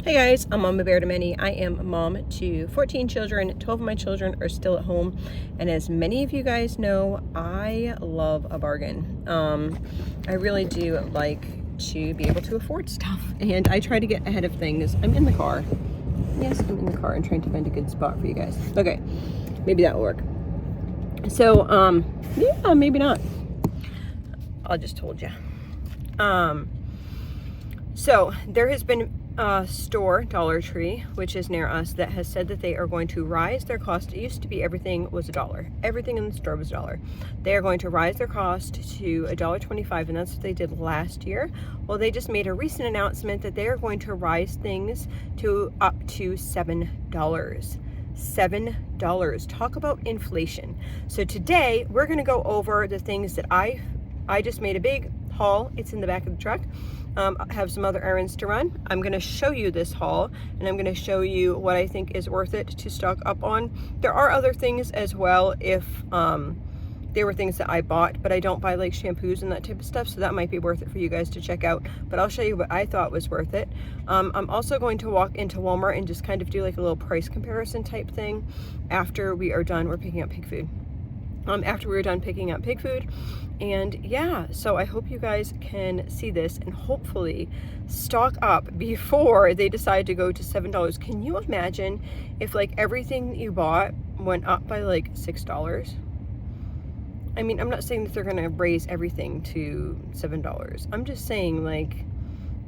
Hey guys, I'm Mama Bear to Many. I am a mom to 14 children. 12 of my children are still at home. And as many of you guys know, I love a bargain. I really do like to be able to afford stuff. And I try to get ahead of things. I'm in the car. Yes, I'm in the car and trying to find a good spot for you guys. Okay, maybe that will work. So, yeah, maybe not. I just told you. So there has been a store, Dollar Tree, which is near us, that has said that they are going to rise their cost. It used to be everything was $1. Everything in the store was $1. They are going to rise their cost to $1.25, and that's what they did last year. Well, they just made a recent announcement that they are going to rise things to up to $7. $7. Talk about inflation. So today we're going to go over the things that I just made a big haul. It's in the back of the truck. I have some other errands to run. I'm going to show you this haul, and I'm going to show you what I think is worth it to stock up on. There are other things as well if they were things that I bought, but I don't buy like shampoos and that type of stuff, so that might be worth it for you guys to check out. But I'll show you what I thought was worth it. I'm also going to walk into Walmart and just kind of do like a little price comparison type thing after we are done. We're picking up pig food. After we were done picking up pig food. And yeah, so I hope you guys can see this and hopefully stock up before they decide to go to $7. Can you imagine if like everything that you bought went up by like $6? I mean, I'm not saying that they're gonna raise everything to $7. I'm just saying, like,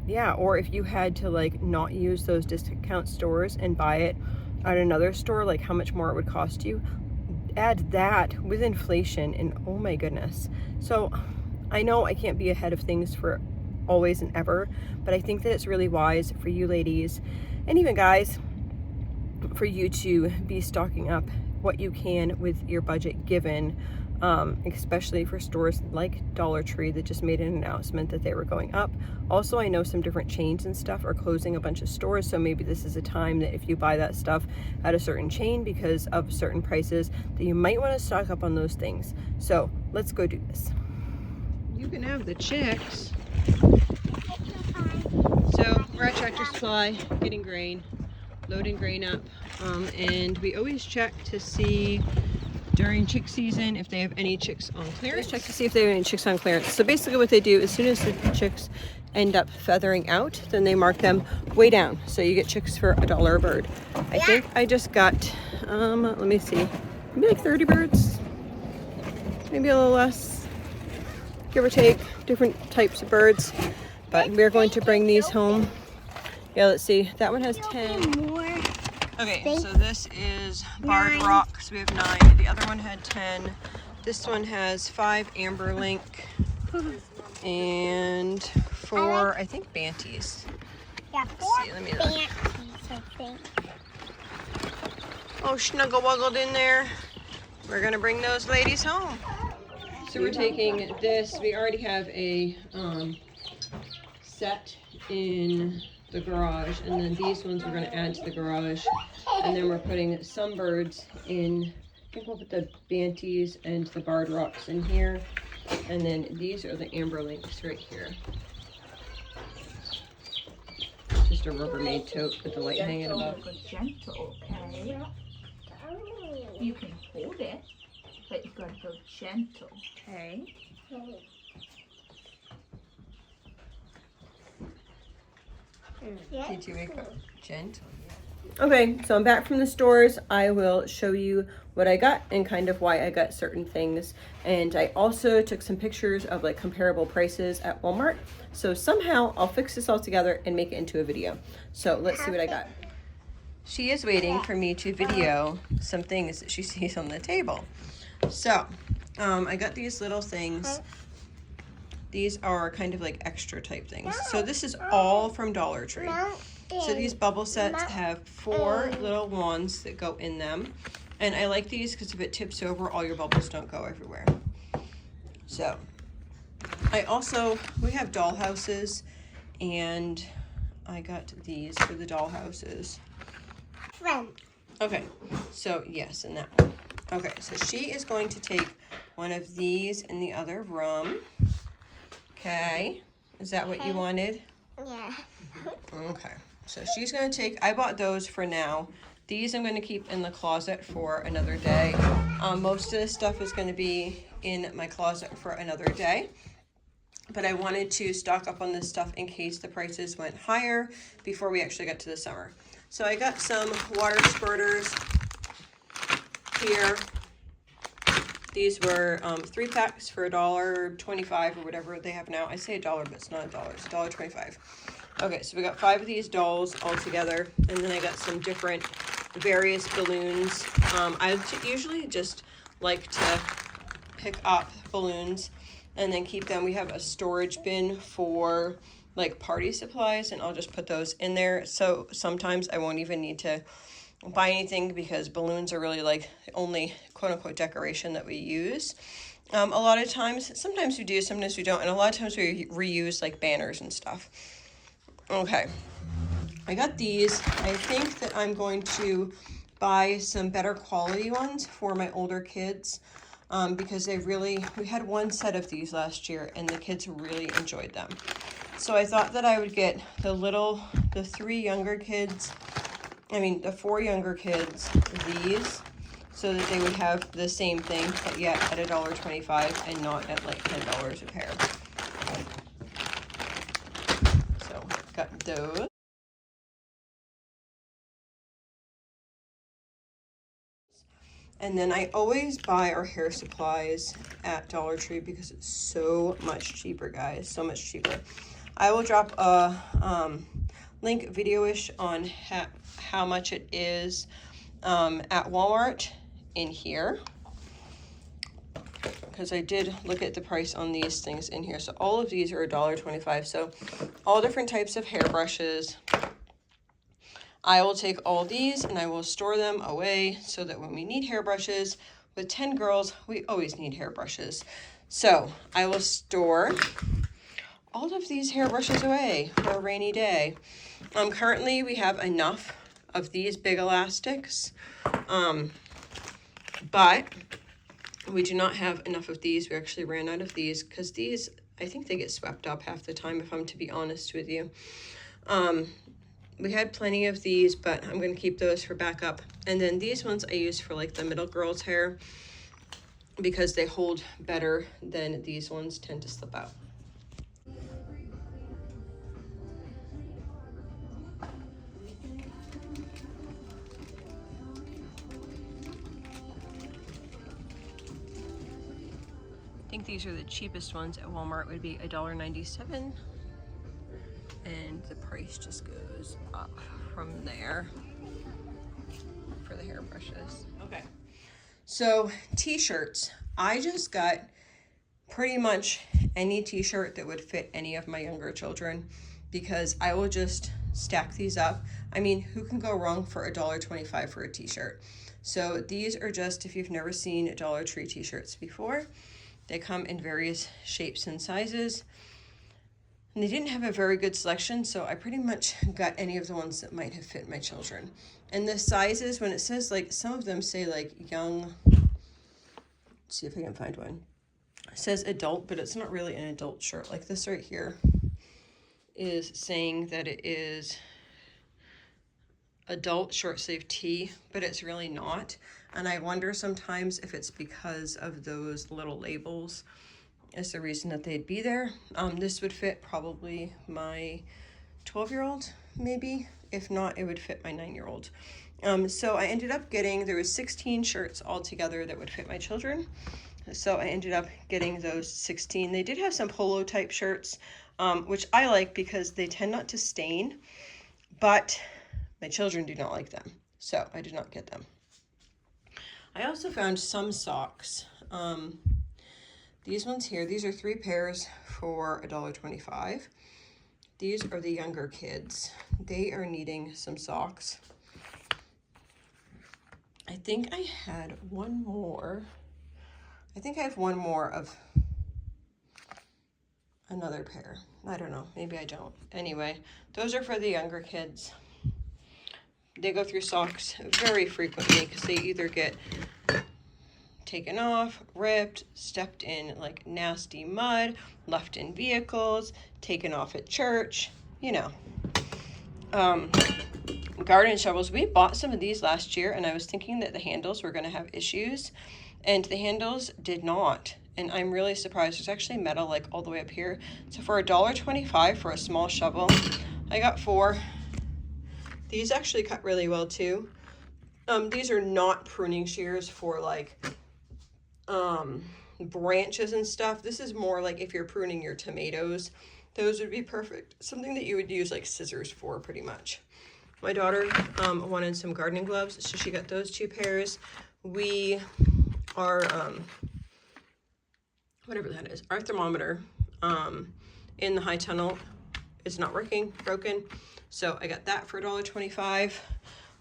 yeah, or if you had to like not use those discount stores and buy it at another store, like how much more it would cost you. Add that with inflation, and oh my goodness. So I know I can't be ahead of things for always and ever, but I think that it's really wise for you ladies and even guys for you to be stocking up what you can with your budget given, especially for stores like Dollar Tree that just made an announcement that they were going up. Also, I know some different chains and stuff are closing a bunch of stores, so maybe this is a time that if you buy that stuff at a certain chain because of certain prices, that you might want to stock up on those things. So let's go do this. You can have the chicks. So we're at Tractor Supply getting grain, loading grain up, and we always check to see during chick season if they have any chicks on clearance. Check to see if they have any chicks on clearance. So basically what they do, as soon as the chicks end up feathering out, then they mark them way down. So you get chicks for $1 a bird. I think I just got, let me see, maybe like 30 birds, maybe a little less, give or take, different types of birds. But we're going to bring these home. Yeah, let's see, that one has 10. Okay, so this is barred rock, so we have 9. The other one had 10. This one has 5 amber link and 4, I think, banties. Yeah, 4 let me banties, I think. Oh, snuggle wuggled in there. We're gonna bring those ladies home. So we're taking this. We already have a set in the garage, and then these ones we're going to add to the garage, and then we're putting some birds in. I think we'll put the banties and the barred rocks in here, and then these are the amber links right here. Just a Rubbermaid tote with the light hanging above. Gentle, okay? You can hold it, but you've got to go gentle, okay? Did you wake up gentle? Okay, so I'm back from the stores. I will show you what I got and kind of why I got certain things. And I also took some pictures of like comparable prices at Walmart. So somehow I'll fix this all together and make it into a video. So let's see what I got. She is waiting for me to video some things that she sees on the table. So I got these little things. These are kind of like extra type things. So this is all from Dollar Tree. So these bubble sets have 4 little wands that go in them. And I like these because if it tips over, all your bubbles don't go everywhere. So we have doll houses, and I got these for the doll houses. Okay, so yes, and that one. Okay, so she is going to take one of these in the other room. Okay, is that what you wanted? Yeah. Okay. So she's gonna take, I bought those for now. These I'm gonna keep in the closet for another day. Most of this stuff is gonna be in my closet for another day. But I wanted to stock up on this stuff in case the prices went higher before we actually got to the summer. So I got some water spurters here. These were 3 packs for $1.25 or whatever they have now. I say $1, but it's not $1. It's $1.25. Okay, so we got 5 of these dolls all together, and then I got some different various balloons. I usually just like to pick up balloons and then keep them. We have a storage bin for like party supplies, and I'll just put those in there. So sometimes I won't even need to buy anything because balloons are really like the only quote unquote decoration that we use. A lot of times, sometimes we do, sometimes we don't, and a lot of times we reuse like banners and stuff. Okay, I got these. I think that I'm going to buy some better quality ones for my older kids because we had one set of these last year and the kids really enjoyed them. So I thought that I would get the 4 younger kids, these, so that they would have the same thing, but yet at $1.25 and not at like $10 a pair. So got those. And then I always buy our hair supplies at Dollar Tree because it's so much cheaper, guys, so much cheaper. I will drop a link video-ish on how much it is at Walmart in here, because I did look at the price on these things in here. So all of these are $1.25. So all different types of hairbrushes. I will take all these and I will store them away so that when we need hairbrushes, with 10 girls, we always need hairbrushes. So I will store all of these hairbrushes away for a rainy day. Currently we have enough of these big elastics, but we do not have enough of these. We actually ran out of these because these, I think they get swept up half the time, if I'm to be honest with you. We had plenty of these, but I'm going to keep those for backup. And then these ones I use for like the middle girl's hair because they hold better than these ones tend to slip out. I think these are the cheapest ones at Walmart. Would be $1.97. And the price just goes up from there for the hairbrushes. Okay, so t-shirts. I just got pretty much any t-shirt that would fit any of my younger children because I will just stack these up. I mean, who can go wrong for $1.25 for a t-shirt? So these are just, if you've never seen Dollar Tree t-shirts before, they come in various shapes and sizes. And they didn't have a very good selection, so I pretty much got any of the ones that might have fit my children. And the sizes, when it says like, some of them say like young, let's see if I can find one. It says adult, but it's not really an adult shirt. Like this right here is saying that it is adult short sleeve tee, but it's really not. And I wonder sometimes if it's because of those little labels is the reason that they'd be there. This would fit probably my 12-year-old, maybe. If not, it would fit my 9-year-old. So I ended up getting, there was 16 shirts altogether that would fit my children. So I ended up getting those 16. They did have some polo type shirts, which I like because they tend not to stain, but my children do not like them. So I did not get them. I also found some socks. These ones here, these are 3 pairs for $1.25. These are the younger kids. They are needing some socks. I think I had one more. I think I have one more of another pair. I don't know, maybe I don't. Anyway, those are for the younger kids. They go through socks very frequently because they either get taken off, ripped, stepped in like nasty mud, left in vehicles, taken off at church, you know. garden shovels. We bought some of these last year, and I was thinking that the handles were going to have issues, and the handles did not. And I'm really surprised. There's actually metal like all the way up here. So for $1.25 for a small shovel, I got 4. These actually cut really well too. These are not pruning shears for like branches and stuff. This is more like if you're pruning your tomatoes, those would be perfect. Something that you would use like scissors for pretty much. My daughter wanted some gardening gloves, so she got those 2 pairs. We are whatever that is, our thermometer in the high tunnel is not working, broken. So I got that for $1.25.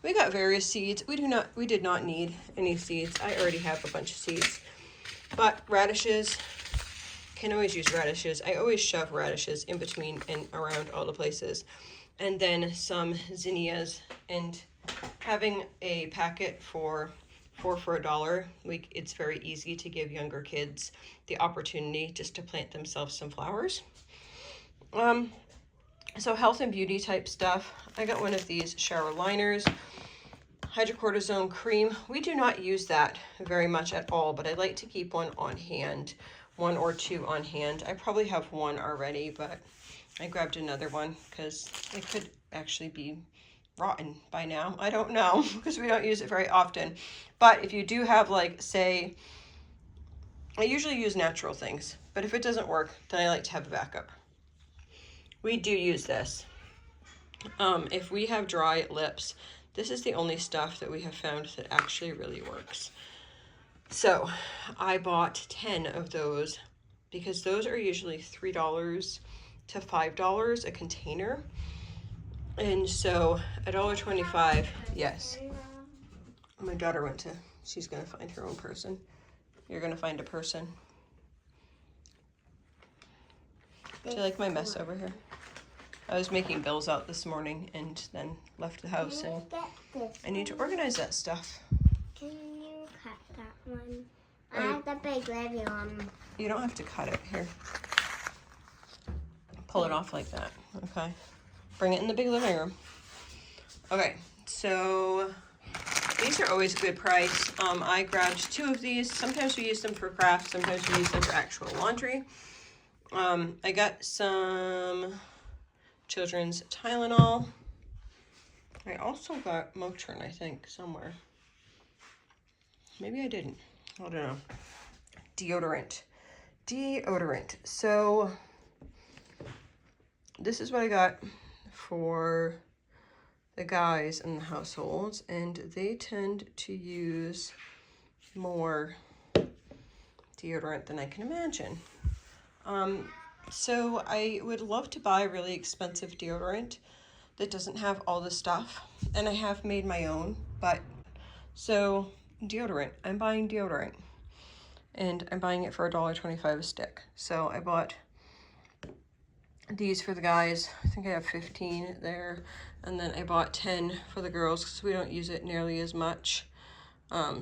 We got various seeds. We did not need any seeds. I already have a bunch of seeds. But radishes, can always use radishes. I always shove radishes in between and around all the places. And then some zinnias, and having a packet for $4 for $1, it's very easy to give younger kids the opportunity just to plant themselves some flowers. So health and beauty type stuff. I got one of these shower liners, hydrocortisone cream. We do not use that very much at all, but I like to keep one on hand, 1 or 2 on hand. I probably have 1 already, but I grabbed another one because it could actually be rotten by now. I don't know because we don't use it very often. But if you do have, like, say, I usually use natural things, but if it doesn't work, then I like to have a backup. We do use this. If we have dry lips, this is the only stuff that we have found that actually really works. So I bought 10 of those because those are usually $3 to $5 a container. And so $1.25, yes. My daughter she's gonna find her own person. You're gonna find a person. Do you like my mess over here? I was making bills out this morning and then left the house, and I need to organize that stuff. Can you cut that one? I have the big living room. You don't have to cut it. Here. Pull it off like that. Okay. Bring it in the big living room. Okay, so these are always a good price. I grabbed 2 of these. Sometimes we use them for crafts. Sometimes we use them for actual laundry. I got some children's Tylenol. I also got Motrin, I think, somewhere. Maybe I didn't. I don't know. Deodorant. So this is what I got for the guys in the households, and they tend to use more deodorant than I can imagine. So I would love to buy really expensive deodorant that doesn't have all the stuff, and I have made my own, but so deodorant, I'm buying deodorant, and I'm buying it for $1.25 a stick. So I bought these for the guys. I think I have 15 there, and then I bought 10 for the girls because we don't use it nearly as much.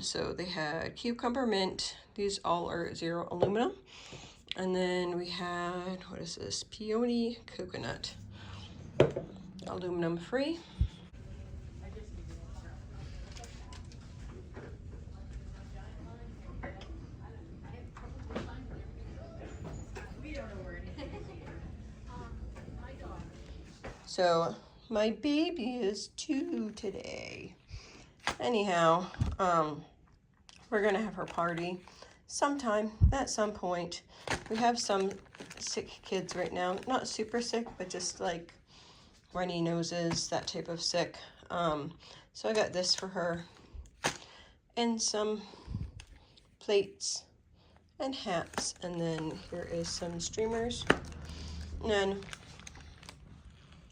So they had cucumber mint. These all are 0 aluminum. And then we had, what is this? Peony coconut. Aluminum free. So my baby is 2 today. Anyhow, we're gonna have her party sometime, at some point. We have some sick kids right now, not super sick, but just like runny noses, that type of sick. So I got this for her, and some plates and hats, and then here is some streamers, and then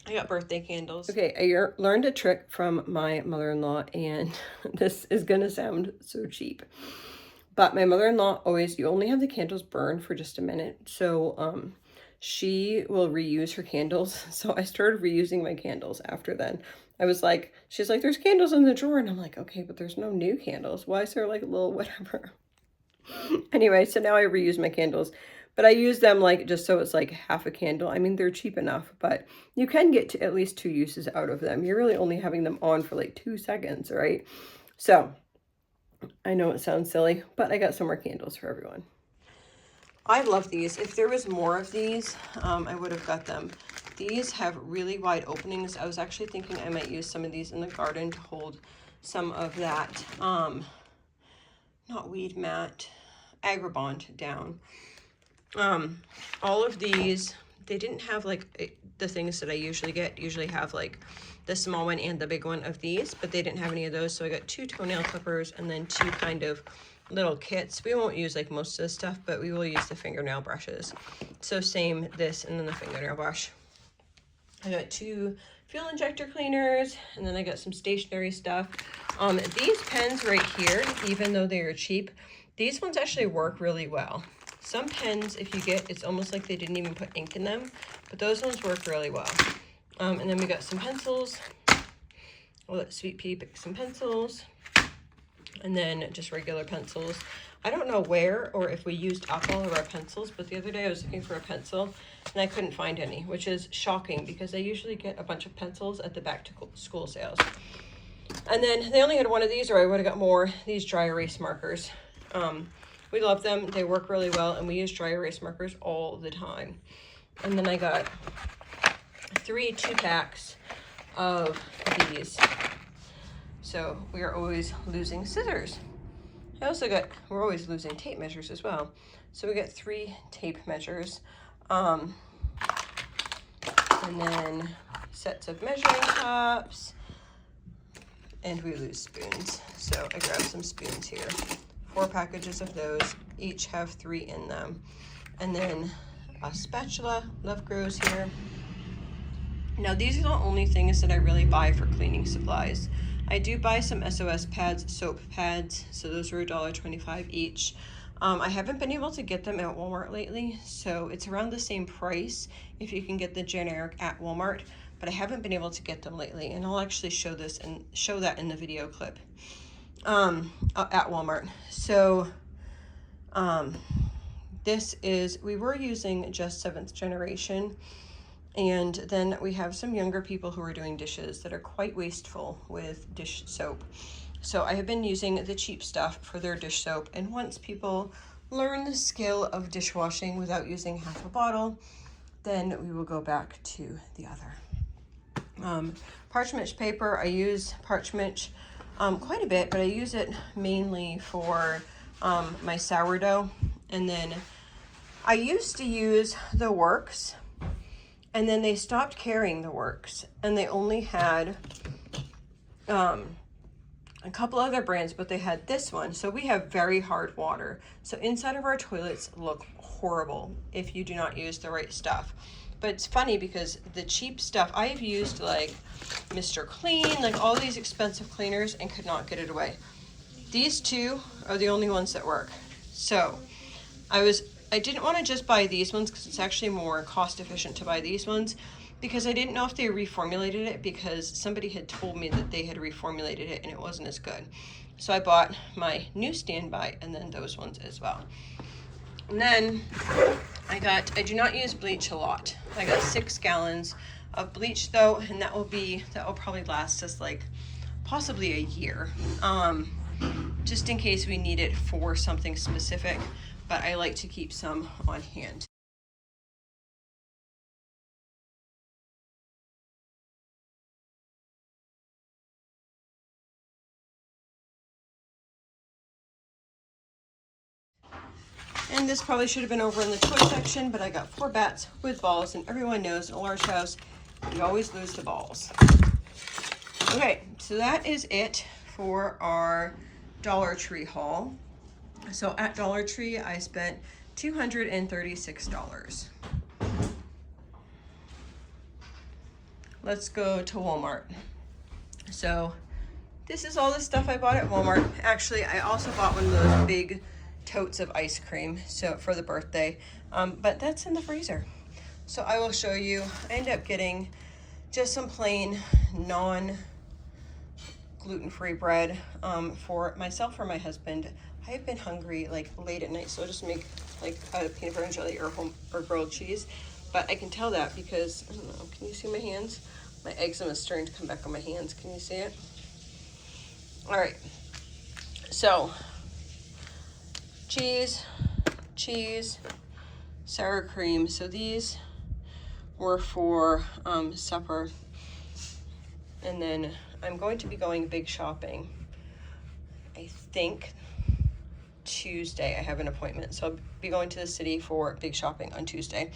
I got birthday candles. Okay, I learned a trick from my mother-in-law, and this is gonna sound so cheap. But my mother-in-law you only have the candles burn for just a minute. So she will reuse her candles. So I started reusing my candles after then. She's like, there's candles in the drawer. And I'm like, okay, but there's no new candles. Why is there like a little whatever? Anyway, so now I reuse my candles. But I use them like just so it's like half a candle. I mean, they're cheap enough, but you can get to at least 2 uses out of them. You're really only having them on for like 2 seconds, right? So I know it sounds silly, but I got some more candles for everyone. I love these. If there was more of these, I would have got them. These have really wide openings. I was actually thinking I might use some of these in the garden to hold some of that, not weed mat, agribond down. All of these, they didn't have like the things that I usually get. Usually have like the small one and the big one of these, but they didn't have any of those. So I got 2 toenail clippers and then 2 kind of little kits. We won't use like most of this stuff, but we will use the fingernail brushes. So same this and then the fingernail brush. I got 2 fuel injector cleaners, and then I got some stationery stuff. These pens right here, even though they are cheap, these ones actually work really well. Some pens, if you get, it's almost like they didn't even put ink in them, but those ones work really well. And then we got some pencils. We'll let Sweet Pea pick some pencils, and then just regular pencils. I don't know where or if we used up all of our pencils, but the other day I was looking for a pencil and I couldn't find any, which is shocking because I usually get a bunch of pencils at the back to school sales. And then they only had one of these, or I would have got more, these dry erase markers. We love them. They work really well, and we use dry erase markers all the time. And then I got 3 2-packs of these. So we are always losing scissors. I also got, we're always losing tape measures as well. So we got 3 tape measures. And then sets of measuring cups. And we lose spoons. So I grabbed some spoons here. 4 packages of those. Each have 3 in them. And then a spatula. Love grows here. Now these are the only things that I really buy for cleaning supplies. I do buy some SOS pads, soap pads, so those are $1.25 each. I haven't been able to get them at Walmart lately, so it's around the same price if you can get the generic at Walmart, but I haven't been able to get them lately, and I'll actually show this and show that in the video clip at Walmart. So this is, we were using just 7th generation. And then we have some younger people who are doing dishes that are quite wasteful with dish soap. So I have been using the cheap stuff for their dish soap. And once people learn the skill of dishwashing without using half a bottle, then we will go back to the other. Parchment paper, I use parchment quite a bit, but I use it mainly for my sourdough. And then I used to use the Works, and then they stopped carrying the Works, and they only had a couple other brands, but they had this one. So we have very hard water. So inside of our toilets look horrible if you do not use the right stuff. But it's funny because the cheap stuff, I've used like Mr. Clean, like all these expensive cleaners, and could not get it away. These 2 are the only ones that work. So I didn't want to just buy these ones because it's actually more cost efficient to buy these ones, because I didn't know if they reformulated it, because somebody had told me that they had reformulated it and it wasn't as good. So I bought my new standby and then those ones as well. And then I do not use bleach a lot. I got 6 gallons of bleach though, and that will probably last us like possibly a year, just in case we need it for something specific. But I like to keep some on hand. And this probably should have been over in the toy section, but I got 4 bats with balls, and everyone knows in a large house, you always lose the balls. Okay, so that is it for our Dollar Tree haul. So at Dollar Tree, I spent $236. Let's go to Walmart. So this is all the stuff I bought at Walmart. Actually, I also bought one of those big totes of ice cream so for the birthday, but that's in the freezer. So I will show you. I ended up getting just some plain non-gluten-free bread for myself or my husband. I have been hungry like late at night, so I'll just make like peanut butter and jelly or grilled cheese. But I can tell that because, I don't know, can you see my hands? My eczema is starting to come back on my hands. Can you see it? All right. So, cheese, sour cream. So these were for supper. And then I'm going to be going big shopping. I think Tuesday I have an appointment. So I'll be going to the city for big shopping on Tuesday.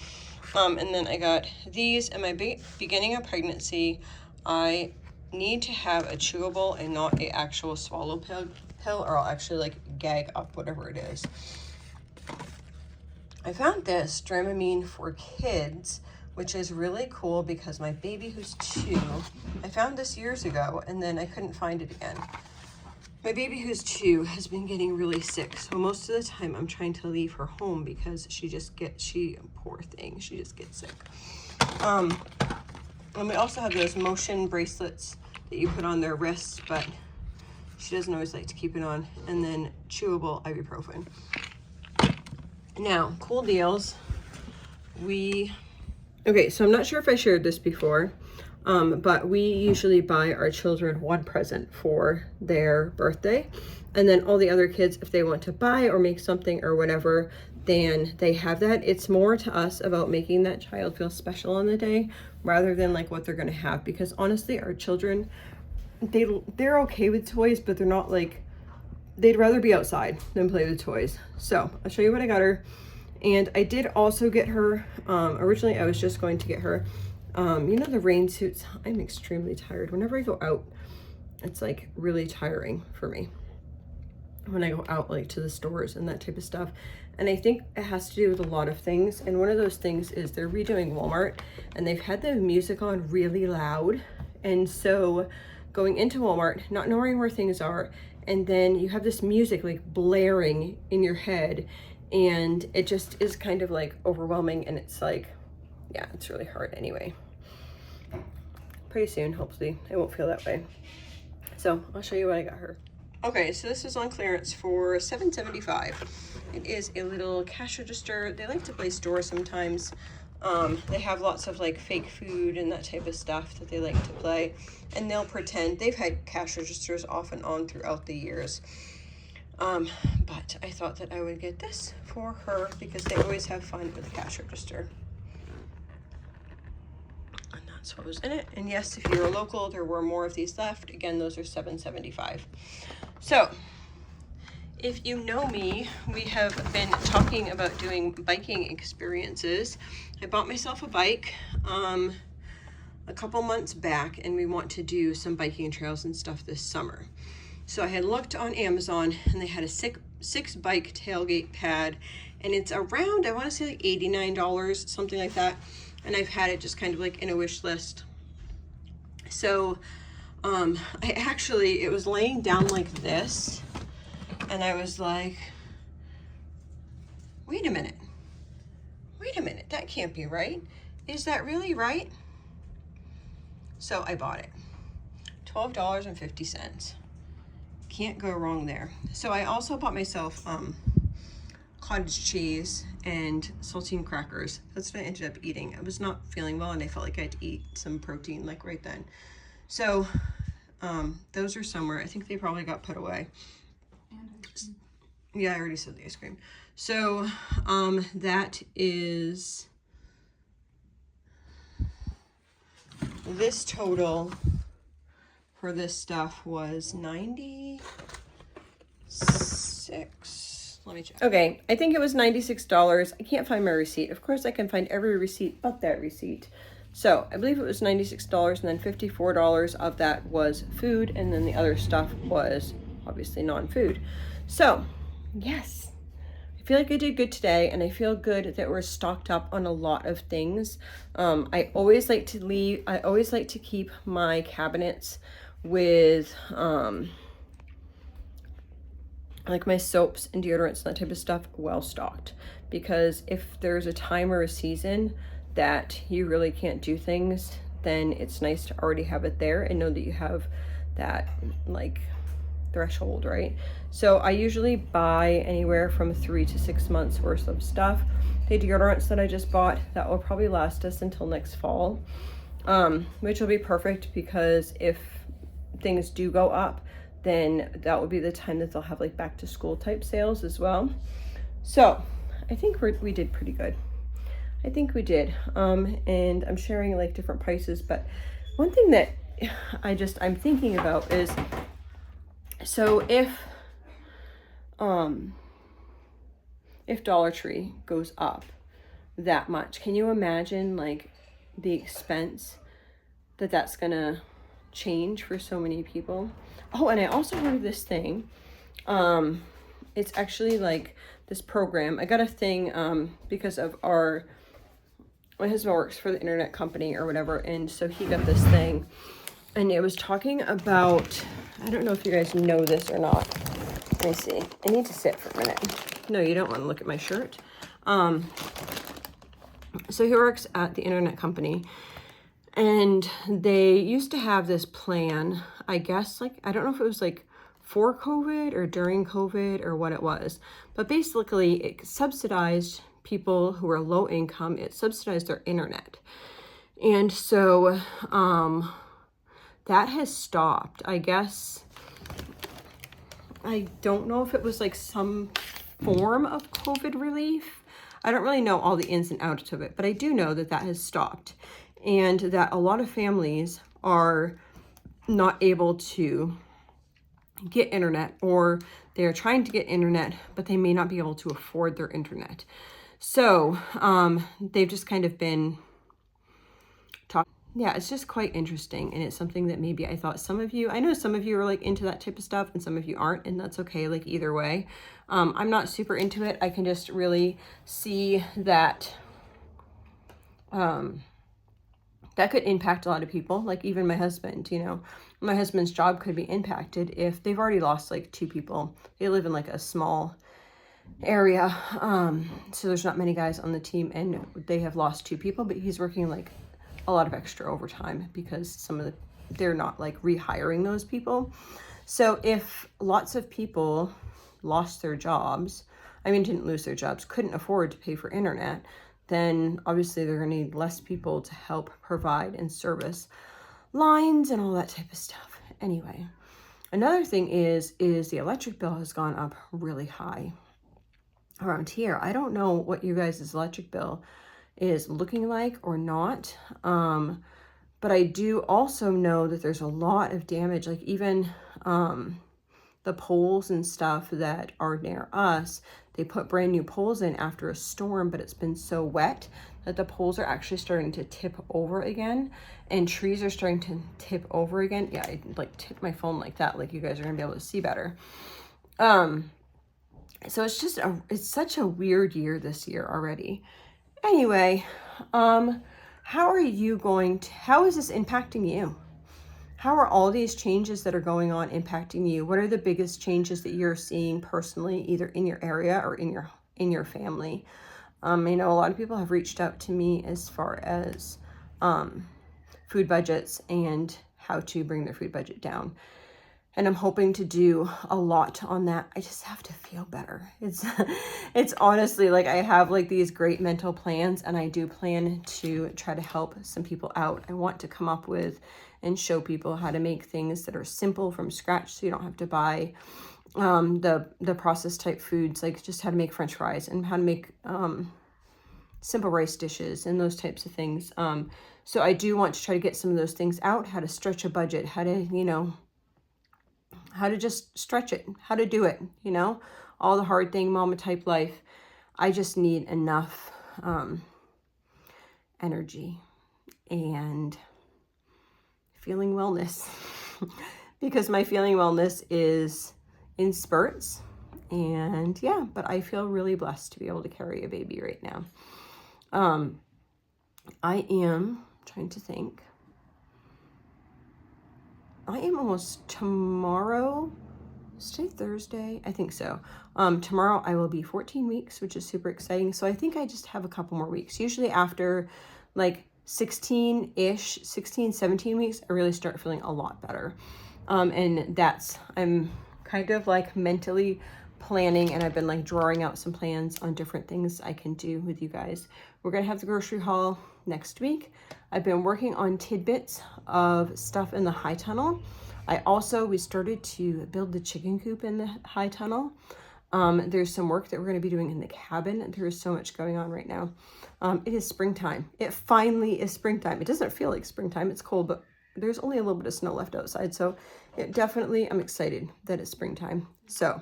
And then I got these. In my beginning of pregnancy, I need to have a chewable and not a actual swallow pill, or I'll actually like gag up whatever it is. I found this Dramamine for kids, which is really cool because my baby who's 2, I found this years ago and then I couldn't find it again. My baby who's 2 has been getting really sick, so most of the time I'm trying to leave her home because poor thing, she just gets sick. And we also have those motion bracelets that you put on their wrists, but she doesn't always like to keep it on. And then chewable ibuprofen. Now, cool deals. Okay, so I'm not sure if I shared this before, but we usually buy our children one present for their birthday. And then all the other kids, if they want to buy or make something or whatever, then they have that. It's more to us about making that child feel special on the day rather than like what they're going to have. Because honestly, our children, they're okay with toys, but they're not like, they'd rather be outside than play with toys. So I'll show you what I got her. And I did also get her, originally I was just going to get her, you know, the rain suits. I'm extremely tired. Whenever I go out, it's like really tiring for me when I go out like to the stores and that type of stuff. And I think it has to do with a lot of things. And one of those things is they're redoing Walmart and they've had the music on really loud. And so going into Walmart, not knowing where things are, and then you have this music like blaring in your head, and it just is kind of like overwhelming. And it's like, yeah, it's really hard anyway. Pretty soon, hopefully, I won't feel that way. So I'll show you what I got her. Okay, so this is on clearance for $7.75. It is a little cash register. They like to play stores sometimes. They have lots of like fake food and that type of stuff that they like to play, and they'll pretend. They've had cash registers off and on throughout the years. But I thought that I would get this for her because they always have fun with the cash register. And that's what was in it. And yes, if you're local, there were more of these left. Again, those are $7.75. So if you know me, we have been talking about doing biking experiences. I bought myself a bike a couple months back, and we want to do some biking trails and stuff this summer. So I had looked on Amazon and they had a six bike tailgate pad, and it's around, I want to say like $89, something like that. And I've had it just kind of like in a wish list. So it was laying down like this, and I was like, wait a minute, that can't be right. Is that really right? So I bought it, $12.50. Can't go wrong there. So I also bought myself cottage cheese and saltine crackers. That's what I ended up eating. I was not feeling well and I felt like I had to eat some protein like right then. So those are somewhere. I think they probably got put away. Yeah, I already said the ice cream. So that is this total for this stuff was $96. Let me check. Okay, I think it was $96. I can't find my receipt. Of course I can find every receipt but that receipt. So I believe it was $96, and then $54 of that was food, and then the other stuff was obviously non-food. So yes, I feel like I did good today, and I feel good that we're stocked up on a lot of things. I always like to keep my cabinets with like my soaps and deodorants and that type of stuff well stocked, because if there's a time or a season that you really can't do things, then it's nice to already have it there and know that you have that, like threshold, right? So I usually buy anywhere from 3 to 6 months worth of stuff. The deodorants that I just bought, that will probably last us until next fall, which will be perfect because if things do go up, then that will be the time that they'll have like back to school type sales as well. So I think we did pretty good. I think we did. And I'm sharing like different prices, but one thing that I'm thinking about is, so if Dollar Tree goes up that much, can you imagine like the expense that's gonna change for so many people? Oh, and I also heard of this thing. It's actually like this program. I got a thing because of my husband works for the internet company or whatever, and so he got this thing, and it was talking about, I don't know if you guys know this or not. Let me see. I need to sit for a minute. No, you don't want to look at my shirt. So he works at the internet company, and they used to have this plan, I guess, like, I don't know if it was like for COVID or during COVID or what it was, but basically it subsidized people who are low income. It subsidized their internet. And so that has stopped. I guess, I don't know if it was like some form of COVID relief. I don't really know all the ins and outs of it, but I do know that that has stopped, and that a lot of families are not able to get internet, or they're trying to get internet, but they may not be able to afford their internet. So they've just kind of been talking. Yeah, it's just quite interesting, and it's something that maybe I thought I know some of you are like into that type of stuff, and some of you aren't, and that's okay, like either way. I'm not super into it. I can just really see that that could impact a lot of people, like even my husband, you know. My husband's job could be impacted if they've already lost like 2 people. They live in like a small area, so there's not many guys on the team, and they have lost 2 people, but he's working like a lot of extra overtime because they're not like rehiring those people. So if lots of people lost their jobs, didn't lose their jobs, couldn't afford to pay for internet, then obviously they're gonna need less people to help provide and service lines and all that type of stuff. Anyway, another thing is the electric bill has gone up really high around here. I don't know what you guys' electric bill is looking like or not, but I do also know that there's a lot of damage, like even the poles and stuff that are near us. They put brand new poles in after a storm, but it's been so wet that the poles are actually starting to tip over again, and trees are starting to tip over again. Yeah, I like tipped my phone like that, like you guys are gonna be able to see better. So it's such a weird year this year already. Anyway, how is this impacting you? How are all these changes that are going on impacting you? What are the biggest changes that you're seeing personally, either in your area or in your family? I know a lot of people have reached out to me as far as food budgets and how to bring their food budget down. And I'm hoping to do a lot on that. I just have to feel better. It's honestly like I have like these great mental plans, and I do plan to try to help some people out. I want to come up with and show people how to make things that are simple from scratch, so you don't have to buy the processed type foods, like just how to make French fries and how to make simple rice dishes and those types of things. So I do want to try to get some of those things out, how to stretch a budget, how to just stretch it, how to do it, all the hard thing, mama type life. I just need enough energy and feeling wellness because my feeling wellness is in spurts. And yeah, but I feel really blessed to be able to carry a baby right now. I am trying to think. I am almost tomorrow. Is today Thursday? I think so. Tomorrow I will be 14 weeks, which is super exciting. So I think I just have a couple more weeks. Usually after like 16, 17 weeks, I really start feeling a lot better. And I'm kind of like mentally planning, and I've been like drawing out some plans on different things I can do with you guys. We're gonna have the grocery haul next week. I've been working on tidbits of stuff in the high tunnel. We started to build the chicken coop in the high tunnel. There's some work that we're going to be doing in the cabin. There is so much going on right now. It is springtime. It finally is springtime. It doesn't feel like springtime. It's cold, but there's only a little bit of snow left outside. So I'm excited that it's springtime. So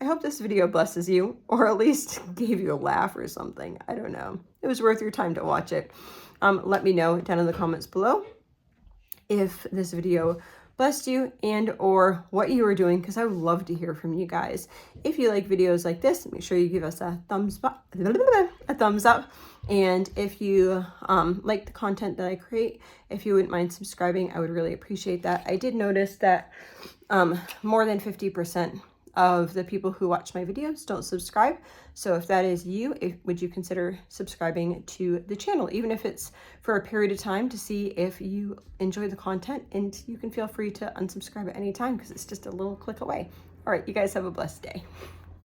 I hope this video blesses you, or at least gave you a laugh or something. I don't know. It was worth your time to watch it. Let me know down in the comments below if this video blessed you and or what you were doing, because I would love to hear from you guys. If you like videos like this, make sure you give us a thumbs up. And if you like the content that I create, if you wouldn't mind subscribing, I would really appreciate that. I did notice that more than 50% of the people who watch my videos don't subscribe. So if that is you, would you consider subscribing to the channel, even if it's for a period of time, to see if you enjoy the content, and you can feel free to unsubscribe at any time because it's just a little click away. All right, you guys have a blessed day.